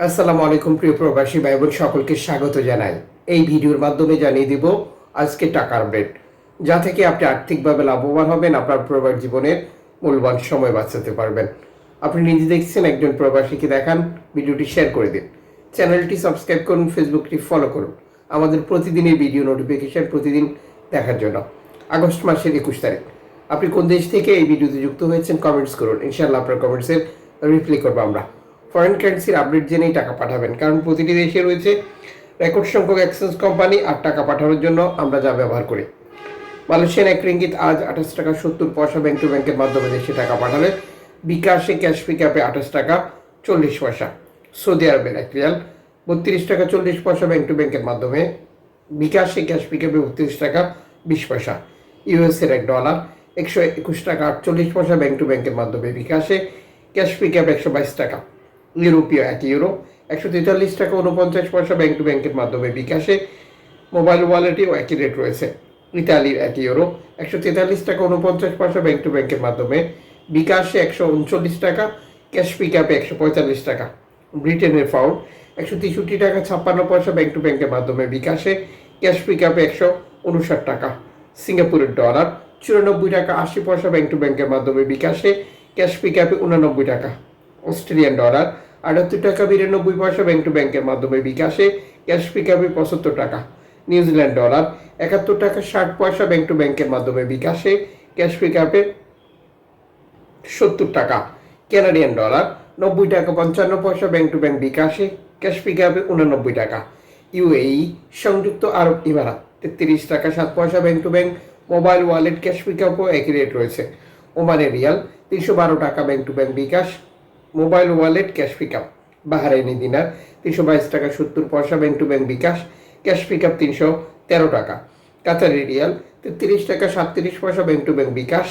আসসালামু আলাইকুম প্রিয় প্রবাসী ভাই বোন সকলকে স্বাগত জানাই। এই ভিডিওর মাধ্যমে জানিয়ে দিব আজকে টাকার আপডেট, যা থেকে আপনি আর্থিকভাবে লাভবান হবেন, আপনার প্রবাস জীবনের মূল্যবান সময় বাঁচাতে পারবেন। আপনি নিজে দেখছেন, একজন প্রবাসীকে দেখান, ভিডিওটি শেয়ার করে দিন, চ্যানেলটি সাবস্ক্রাইব করুন, ফেসবুকটি ফলো করুন আমাদের প্রতিদিনের ভিডিও নোটিফিকেশন প্রতিদিন দেখার জন্য। আগস্ট মাসের 21 তারিখ। আপনি কোন দেশ থেকে এই ভিডিওতে যুক্ত হয়েছেন কমেন্টস করুন, ইনশাআল্লাহ আপনার কমেন্টসের রিপ্লাই করবো আমরা। ফরেন কারেন্সির আপডেট জেনেই টাকা পাঠাবেন, কারণ প্রতিটি দেশে রয়েছে রেকর্ড সংখ্যক এক্সচেঞ্জ কোম্পানি, আর টাকা পাঠানোর জন্য আমরা যা ব্যবহার করি। মালয়েশিয়ান এক রিঙ্গিত আজ 28 টাকা 70 পয়সা ব্যাংক টু ব্যাংকের মাধ্যমে দেশে টাকা পাঠালে বিকাশে ক্যাশ পিকআপে 28 টাকা 40 পয়সা। সৌদি আরবের এক রিয়াল 32 টাকা 40 পয়সা ব্যাংক টু ব্যাংকের মাধ্যমে বিকাশে ক্যাশ পিকআপে 32 টাকা 20 পয়সা। ইউএসের এক ডলার 121 টাকা 48 পয়সা ব্যাংক টু ব্যাংকের মাধ্যমে বিকাশে ক্যাশ পিকআপ 122 টাকা। ইউরোপীয় এক ইউরো 143 টাকা 49 পয়সা ব্যাংক টু ব্যাংকের মাধ্যমে বিকাশে, মোবাইল ওয়ালেটেও একই রেট রয়েছে। ইতালির এক ইউরো 143 টাকা 49 পয়সা ব্যাংক টু ব্যাংকের মাধ্যমে বিকাশে 139 টাকা, ক্যাশ পিকআপে 145 টাকা। ব্রিটেনের পাউন্ড 163 টাকা 56 পয়সা ব্যাংক টু ব্যাংকের মাধ্যমে বিকাশে, ক্যাশ পিকআপে 159 টাকা। সিঙ্গাপুরের ডলার 94 টাকা 80 পয়সা ব্যাংক টু ব্যাংকের মাধ্যমে বিকাশে, ক্যাশ পিকআপে 89 টাকা। অস্ট্রেলিয়ান ডলার 78 টাকা 92 পয়সা ব্যাংক টু ব্যাংকের মাধ্যমে বিকাশে, ক্যাশ পিকআপে 75 টাকা। নিউজিল্যান্ড ডলার 71 টাকা 60 পয়সা ব্যাংক টু ব্যাংকের মাধ্যমে বিকাশে, ক্যাশ পিকআপে 70 টাকা। কানাডিয়ান ডলার 90 টাকা 55 পয়সা ব্যাংক টু ব্যাংক বিকাশে, ক্যাশ পিকআপে 89 টাকা। ইউএই সংযুক্ত আরব ইমারাত 33 টাকা 7 পয়সা bank to bank, mobile wallet cash পিকআপও একই রেট রয়েছে। ওমানের রিয়াল 312 টাকা bank to bank bKash, mobile wallet cash pickup. Bahraini দিনার 322 টাকা 70 পয়সা bank to bank bKash, cash pickup 313 টাকা। কাতারি রিয়াল 33 টাকা 37 পয়সা bank to bank bKash,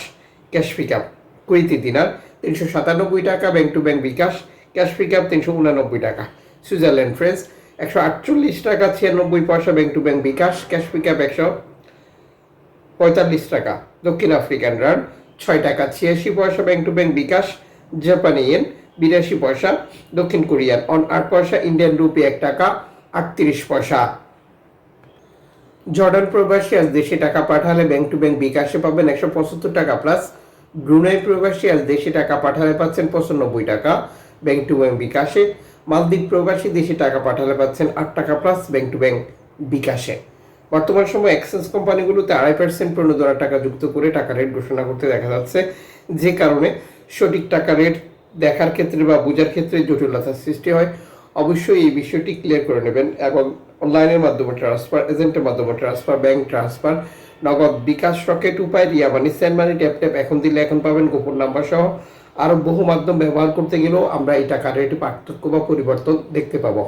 cash pickup. Kuwaiti দিনার 397 টাকা bank to bank bKash, cash pickup 389 টাকা। সুইজারল্যান্ড ফ্রেন্স 148 টাকা 96 পয়সা bank to bank bKash, cash pickup 145 টাকা। দক্ষিণ আফ্রিকান রান 6 টাকা 86 পয়সা ব্যাংক টু ব্যাংক বিকাশ, জাপানি ইয়েন 82 পয়সা। দক্ষিণ কোরিয়ান অন 8 পয়সা। ইন্ডিয়ান রুপি 1 টাকা 38 পয়সা। জর্ডান প্রবাসী আজ দেশে টাকা পাঠালে ব্যাংক টু ব্যাংক বিকাশে পাবেন 175 টাকা প্লাস। ব্রুনাই প্রবাসী আজ দেশে টাকা পাঠালে পাচ্ছেন 95 টাকা ব্যাংক টু ব্যাংক বিকাশে। মালদ্বীপ প্রবাসী দেশে টাকা পাঠালে পাচ্ছেন 8 টাকা প্লাস ব্যাংক টু ব্যাংক বিকাশে। বর্তমান সময় এক্সচেঞ্জ কোম্পানিগুলোতে 2.5% প্রণোদনা টাকা যুক্ত করে টাকা রেট ঘোষণা করতে দেখা যাচ্ছে, যে কারণে সঠিক টাকা রেট দেখার ক্ষেত্রে বা বোঝার ক্ষেত্রে জটিলতার সৃষ্টি হয়। অবশ্যই এই বিষয়টি ক্লিয়ার করে নেবেন এবং অনলাইনের মাধ্যমে ট্রান্সফার, এজেন্টের মাধ্যমে ট্রান্সফার, ব্যাংক ট্রান্সফার, নগদ, বিকাশ, রকেট উপায়, রিয়া মানি, সেন্ড মানি, ট্যাপ ট্যাপ এখন দিলে এখন পাবেন, গোপন নাম্বার সহ আরও বহু মাধ্যম ব্যবহার করতে গেলেও আমরা এই টাকা রেটে পার্থক্য বা পরিবর্তন দেখতে পাবো।